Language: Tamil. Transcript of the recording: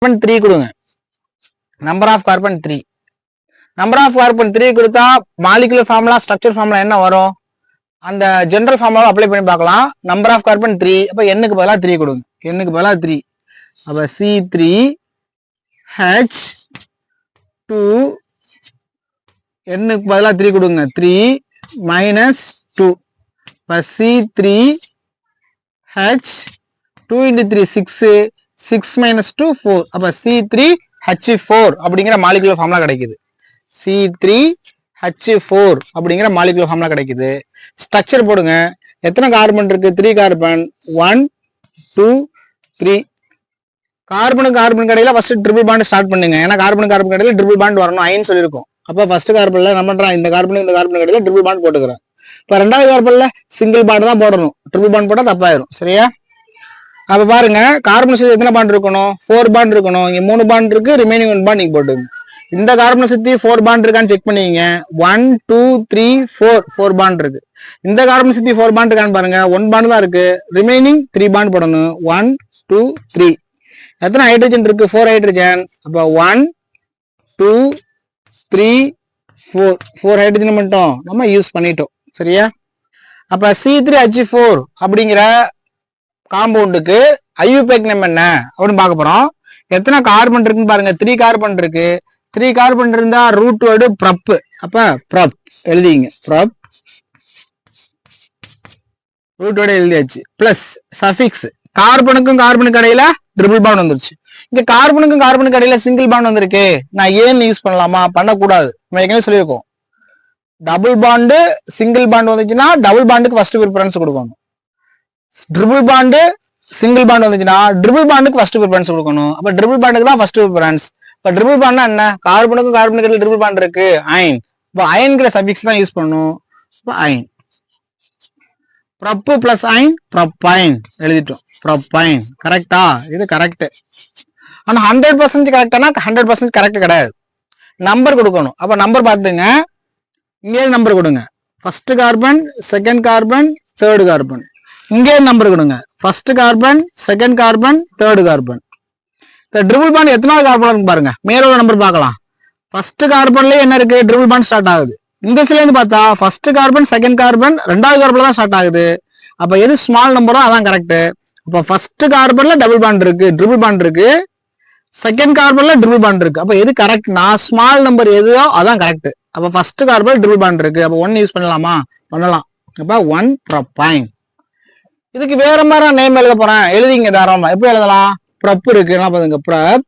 கார்பன் 3 கொடுங்க. Number of carbon 3. Number of carbon 3 கொடுத்தா மாலிகுலர் ஃபார்முலா ஸ்ட்ரக்சர் ஃபார்முலா என்ன வரும்? அந்த ஜெனரல் ஃபார்முலா அப்ளை பண்ணி பார்க்கலாம். Number of carbon 3. அப்ப எண்ணுக்கு பதிலாக 3 கொடுங்க. எண்ணுக்கு பதிலாக 3. அப்ப C3H2 எண்ணுக்கு பதிலாக 3 கொடுங்க. 3 minus 2. இப்ப C3H2 into 3 6. 6 minus 2 4. அப்ப C3H4 அப்படிங்கிற மாலிகுலர் ஃபார்முலா கிடைக்குது. C3H4 அப்படிங்கிற மாலிகுலர் ஃபார்முலா கிடைக்குது. ஸ்ட்ரக்சர் போடுங்க. எத்தனை கார்பன் இருக்கு? 3 கார்பன். 1 2 3. கார்பனுக்கு கார்பன் கடையில ஃபர்ஸ்ட் ட்ரிபிள் பாண்ட் ஸ்டார்ட் பண்ணுங்க. ஏன்னா கார்பனுக்கு கார்பன் கடையில ட்ரிபிள் பாண்ட் வரணும் ஐன்னு சொல்லியிருக்கோம். அப்ப ஃபர்ஸ்ட் கார்பன்ல என்ன பண்றான்? இந்த கார்பனுக்கு இந்த கார்பன் கடையில ட்ரிபிள் பாண்ட் போட்டுக்கிறேன். இப்ப ரெண்டாவது கார்பன்ல சிங்கிள் பாண்ட் தான் போடணும். ட்ரிபிள் பாண்ட் போட்டா தப்பாயிரும். சரியா? அப்ப பாருங்க கார்பன் சுத்தி எத்தனை பாண்ட் இருக்கணும்? 4 பாண்ட் இருக்கணும். இங்க 3 பாண்ட் இருக்கு. ரிமைனிங் 1 பாண்ட் நீங்க போட்டுங்க. இந்த கார்பனை சுத்தி 4 பாண்ட் இருக்கான்னு செக் பண்ணிக்கங்க. 1 2 3 4 பாண்ட் இருக்கு. இந்த கார்பனை சுத்தி 4 பாண்ட் இருக்கான்னு பாருங்க. 1 பாண்ட் தான் இருக்கு. ரிமைனிங் 3 பாண்ட் போடணும். 1 2 3. எத்தனை ஹைட்ரஜன் இருக்கு? 4 ஹைட்ரஜன். அப்ப 1 2 3 4 ஹைட்ரஜன் மட்டும் நம்ம யூஸ் பண்ணிட்டோம். சரியா? அப்ப C3H4 அப்படிங்கிற காம்பவுண்டுக்கு ஐயூபேக் நேம் என்ன அப்படின்னு பார்க்க போறோம். எத்தனை கார்பன் இருக்குன்னு பாருங்க. 3 கார்பன் இருக்கு. 3 கார்பன் இருந்தா ரூட் வேர்டு ப்ரப். அப்ப ப்ரப் எழுதிங்க. ப்ரப் ரூட் வேர்டு எழுதியாச்சு. Plus suffix. கார்பனுக்கும் கார்பனுக்கு இடையில ட்ரிபிள் பாண்ட் வந்துருச்சு. இங்க கார்பனுக்கும் கார்பனுக்கு இடையில சிங்கிள் பாண்ட் வந்திருக்கு. நான் ஏன்னு யூஸ் பண்ணலாமா? பண்ணக்கூடாது. நம்ம ஏற்கனவே சொல்லியிருக்கோம். டபுள் பாண்டு சிங்கிள் பாண்ட் வந்துச்சுன்னா டபுள் பாண்டுக்கு ஃபர்ஸ்ட் ப்ரிஃபரன்ஸ் கொடுக்கணும். ட்ரிபிள் பாண்டு சிங்கிள் பாண்ட் வந்துச்சுன்னா ட்ரிபிள் பாண்டுக்கு ஃபர்ஸ்ட் ப்ரிஃபரன்ஸ் கொடுக்கணும். அப்ப ட்ரிபிள் பாண்டுக்கு தான் ஃபர்ஸ்ட் ப்ரிஃபரன்ஸ். இப்ப ட்ரிபிள் பாண்ட்னா என்ன? கார்பனுக்கும் கார்பனுக்கு இடையில ட்ரிபிள் பாண்ட் இருக்கு. அயன். இப்போ அயன்கிற சஃபிக்ஸ் தான் யூஸ் பண்ணணும். இப்போ yne. Prop plus yne propyne எழுதிட்டோம். ப்ரொப்பைன். கரெக்டா? இது கரெக்ட். ஆனா 100% கரெக்டானா 100% கரெக்ட் கிடையாது. நம்பர் கொடுக்கணும். அப்ப நம்பர் பார்த்துங்க. இங்கே நம்பர் கொடுங்க. First carbon, second carbon, third carbon. இங்கே நம்பர் கொடுங்க. First carbon, second carbon, third carbon. இந்த ட்ரிபிள் பாண்ட் எத்தனாவது கார்பன் பாருங்க. மேலோட நம்பர் பார்க்கலாம். ஃபர்ஸ்ட் கார்பன்லயே என்ன இருக்கு? ட்ரிபிள் பாண்ட் ஸ்டார்ட் ஆகுது. இந்த சைடுல இருந்து பார்த்தா ஃபர்ஸ்ட் கார்பன், செகண்ட் கார்பன், ரெண்டாவது கார்பன்ல தான் ஸ்டார்ட் ஆகுது. அப்ப எது ஸ்மால் நம்பரோ அதான் கரெக்ட். அப்ப ஃபர்ஸ்ட் கார்பன்ல டபுள் பாண்ட் இருக்கு, ட்ரிபிள் பாண்ட் இருக்கு. செகண்ட் கார்பன்ல ட்ரிபிள் பாண்ட் இருக்கு. அப்ப எது கரெக்ட்னா ஸ்மால் நம்பர் எதுவோ அதான் கரெக்ட். அப்ப ஃபர்ஸ்ட் கார்பன் ட்ரிபிள் பாண்ட் இருக்கு. அப்ப 1 யூஸ் பண்ணலாமா? பண்ணலாம். அப்ப 1 ப்ரொப்பைன். இதுக்கு வேற மாதிரி நேம் எழுத போறேன். எழுதிங்க தாராளமா. எப்படி எழுதலாம்? ப்ரப் இருக்கு. என்ன பாருங்க. ப்ரப்